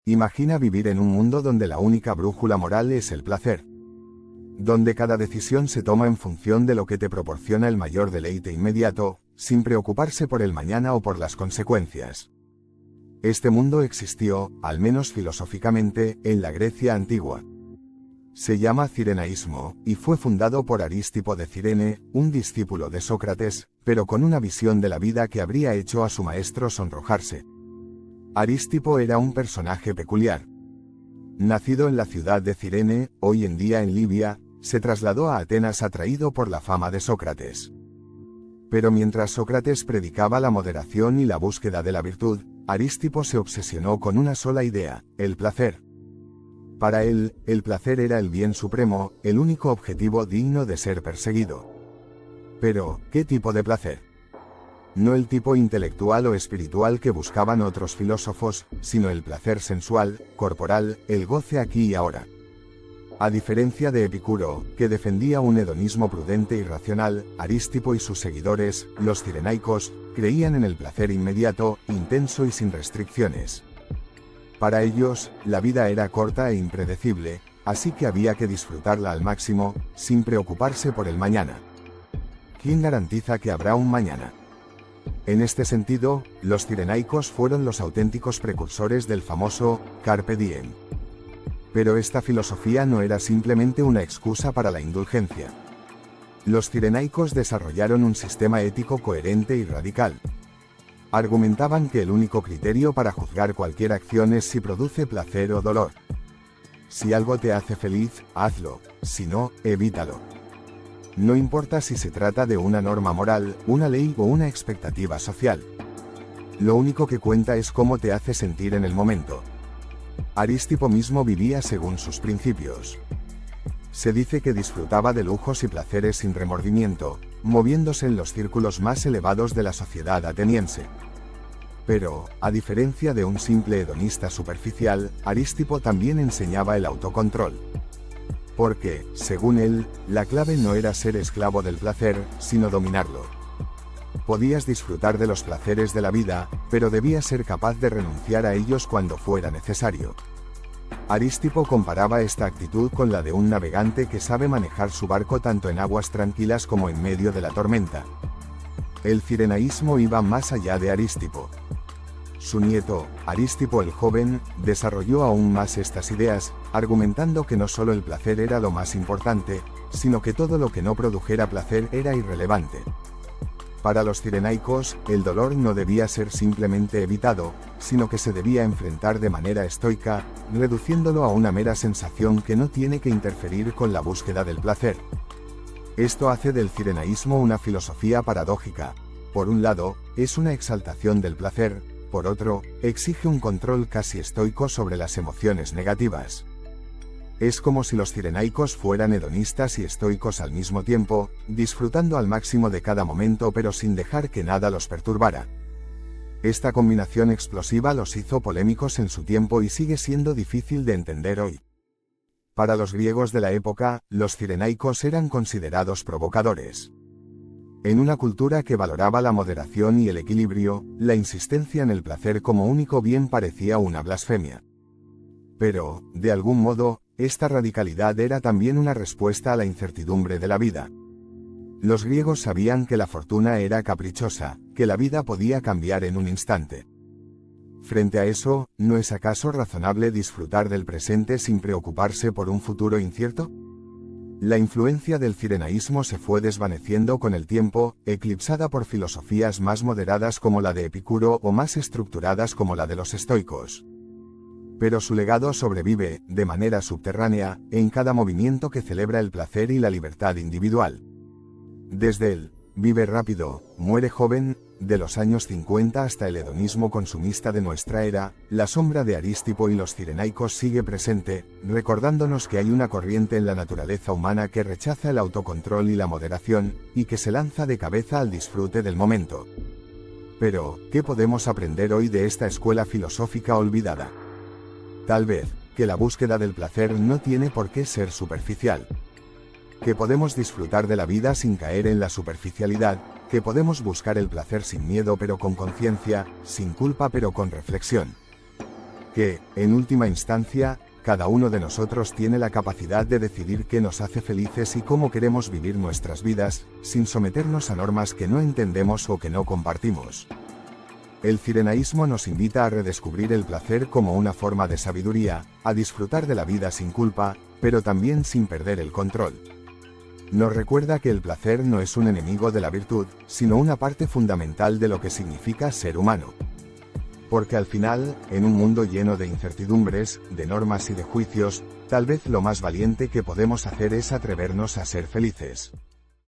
Imagina vivir en un mundo donde la única brújula moral es el placer. Donde cada decisión se toma en función de lo que te proporciona el mayor deleite inmediato, sin preocuparse por el mañana o por las consecuencias. Este mundo existió, al menos filosóficamente, en la Grecia antigua. Se llama cirenaísmo, y fue fundado por Arístipo de Cirene, un discípulo de Sócrates, pero con una visión de la vida que habría hecho a su maestro sonrojarse. Arístipo era un personaje peculiar. Nacido en la ciudad de Cirene, hoy en día en Libia, se trasladó a Atenas atraído por la fama de Sócrates. Pero mientras Sócrates predicaba la moderación y la búsqueda de la virtud, Arístipo se obsesionó con una sola idea, el placer. Para él, el placer era el bien supremo, el único objetivo digno de ser perseguido. Pero, ¿qué tipo de placer? No el tipo intelectual o espiritual que buscaban otros filósofos, sino el placer sensual, corporal, el goce aquí y ahora. A diferencia de Epicuro, que defendía un hedonismo prudente y racional, Arístipo y sus seguidores, los cirenaicos, creían en el placer inmediato, intenso y sin restricciones. Para ellos, la vida era corta e impredecible, así que había que disfrutarla al máximo, sin preocuparse por el mañana. ¿Quién garantiza que habrá un mañana? En este sentido, los cirenaicos fueron los auténticos precursores del famoso Carpe Diem. Pero esta filosofía no era simplemente una excusa para la indulgencia. Los cirenaicos desarrollaron un sistema ético coherente y radical. Argumentaban que el único criterio para juzgar cualquier acción es si produce placer o dolor. Si algo te hace feliz, hazlo, si no, evítalo. No importa si se trata de una norma moral, una ley o una expectativa social. Lo único que cuenta es cómo te hace sentir en el momento. Arístipo mismo vivía según sus principios. Se dice que disfrutaba de lujos y placeres sin remordimiento, moviéndose en los círculos más elevados de la sociedad ateniense. Pero, a diferencia de un simple hedonista superficial, Arístipo también enseñaba el autocontrol. Porque, según él, la clave no era ser esclavo del placer, sino dominarlo. Podías disfrutar de los placeres de la vida, pero debías ser capaz de renunciar a ellos cuando fuera necesario. Arístipo comparaba esta actitud con la de un navegante que sabe manejar su barco tanto en aguas tranquilas como en medio de la tormenta. El cirenaísmo iba más allá de Arístipo. Su nieto, Arístipo el Joven, desarrolló aún más estas ideas, argumentando que no solo el placer era lo más importante, sino que todo lo que no produjera placer era irrelevante. Para los cirenaicos, el dolor no debía ser simplemente evitado, sino que se debía enfrentar de manera estoica, reduciéndolo a una mera sensación que no tiene que interferir con la búsqueda del placer. Esto hace del cirenaísmo una filosofía paradójica. Por un lado, es una exaltación del placer, por otro, exige un control casi estoico sobre las emociones negativas. Es como si los cirenaicos fueran hedonistas y estoicos al mismo tiempo, disfrutando al máximo de cada momento pero sin dejar que nada los perturbara. Esta combinación explosiva los hizo polémicos en su tiempo y sigue siendo difícil de entender hoy. Para los griegos de la época, los cirenaicos eran considerados provocadores. En una cultura que valoraba la moderación y el equilibrio, la insistencia en el placer como único bien parecía una blasfemia. Pero, de algún modo, esta radicalidad era también una respuesta a la incertidumbre de la vida. Los griegos sabían que la fortuna era caprichosa, que la vida podía cambiar en un instante. Frente a eso, ¿no es acaso razonable disfrutar del presente sin preocuparse por un futuro incierto? La influencia del cirenaísmo se fue desvaneciendo con el tiempo, eclipsada por filosofías más moderadas como la de Epicuro o más estructuradas como la de los estoicos. Pero su legado sobrevive, de manera subterránea, en cada movimiento que celebra el placer y la libertad individual. Desde el «vive rápido, muere joven», de los años 50 hasta el hedonismo consumista de nuestra era, la sombra de Arístipo y los cirenaicos sigue presente, recordándonos que hay una corriente en la naturaleza humana que rechaza el autocontrol y la moderación, y que se lanza de cabeza al disfrute del momento. Pero, ¿qué podemos aprender hoy de esta escuela filosófica olvidada? Tal vez, que la búsqueda del placer no tiene por qué ser superficial. Que podemos disfrutar de la vida sin caer en la superficialidad, que podemos buscar el placer sin miedo pero con conciencia, sin culpa pero con reflexión. que, en última instancia, cada uno de nosotros tiene la capacidad de decidir qué nos hace felices y cómo queremos vivir nuestras vidas, sin someternos a normas que no entendemos o que no compartimos. El cirenaísmo nos invita a redescubrir el placer como una forma de sabiduría, a disfrutar de la vida sin culpa, pero también sin perder el control. Nos recuerda que el placer no es un enemigo de la virtud, sino una parte fundamental de lo que significa ser humano. Porque al final, en un mundo lleno de incertidumbres, de normas y de juicios, tal vez lo más valiente que podemos hacer es atrevernos a ser felices.